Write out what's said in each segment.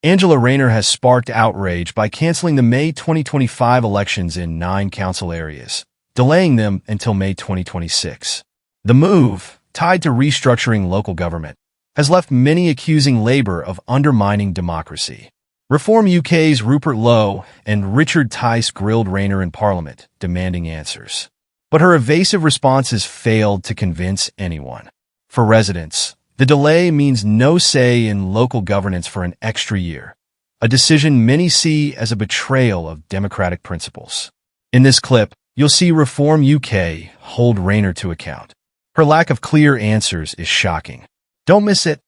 Angela Rayner has sparked outrage by canceling the May 2025 elections in 9 council areas, delaying them until May 2026. The move, tied to restructuring local government, has left many accusing Labour of undermining democracy. Reform UK's Rupert Lowe and Richard Tice grilled Rayner in Parliament, demanding answers. But her evasive responses failed to convince anyone. For residents, the delay means no say in local governance for an extra year, a decision many see as a betrayal of democratic principles. In this clip, you'll see Reform UK hold Rayner to account. Her lack of clear answers is shocking. Don't miss it.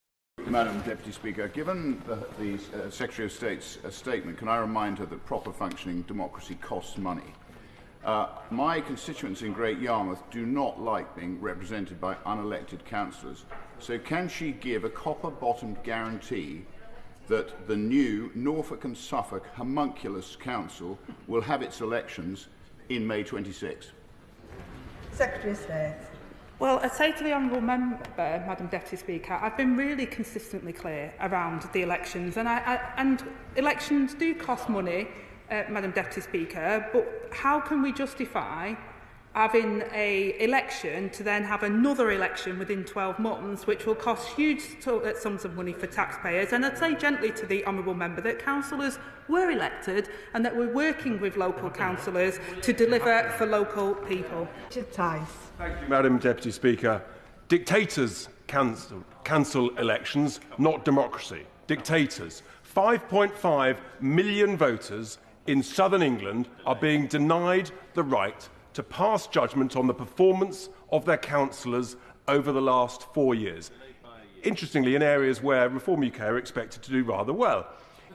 Madam Deputy Speaker, given the Secretary of State's statement, can I remind her that proper functioning democracy costs money? My constituents in Great Yarmouth do not like being represented by unelected councillors, so can she give a copper-bottomed guarantee that the new Norfolk and Suffolk homunculus council will have its elections in May 26? Secretary of State. Well, I say to the Honourable Member, Madam Deputy Speaker, I've been really consistently clear around the elections, and elections do cost money, Madam Deputy Speaker, but how can we justify having an election to then have another election within 12 months, which will cost huge sums of money for taxpayers? And I'd say gently to the Honourable Member that councillors were elected and that we're working with local councillors to deliver for local people. Tice. Thank you, Madam Deputy Speaker. Dictators cancel elections, not democracy. Dictators. 5.5 million voters in southern England are being denied the right to pass judgment on the performance of their councillors over the last 4 years. Interestingly, in areas where Reform UK are expected to do rather well.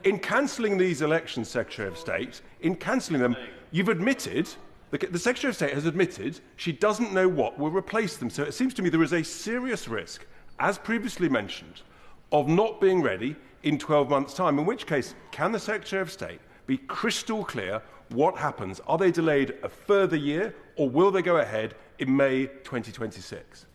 In cancelling these elections, Secretary of State, in cancelling them, you've admitted, the Secretary of State has admitted she doesn't know what will replace them. So it seems to me there is a serious risk, as previously mentioned, of not being ready in 12 months' time, in which case, can the Secretary of State be crystal clear what happens? Are they delayed a further year, or will they go ahead in May 2026?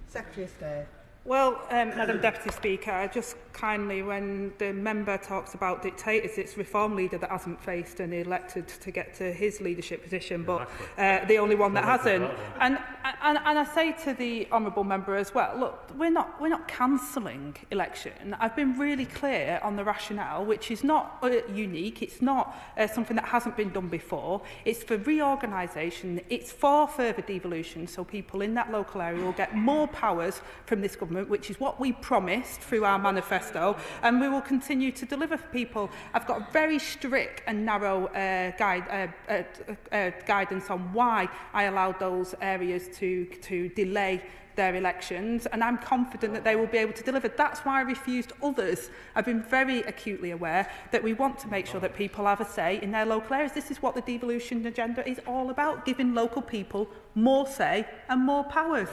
Secretary of State. Well, Madam Deputy Speaker, just kindly, when the member talks about dictators, it's Reform leader that hasn't faced and elected to get to his leadership position, but the only one that hasn't. And I say to the honourable member as well, look, we're not cancelling election. I've been really clear on the rationale, which is not unique. It's not something that hasn't been done before. It's for reorganisation. It's for further devolution, so people in that local area will get more powers from this government, which is what we promised through our manifesto, and we will continue to deliver for people. I've got a very strict and narrow guidance on why I allowed those areas to delay their elections, and I'm confident that they will be able to deliver. That's why I refused others. I've been very acutely aware that we want to make sure that people have a say in their local areas. This is what the devolution agenda is all about, giving local people more say and more powers.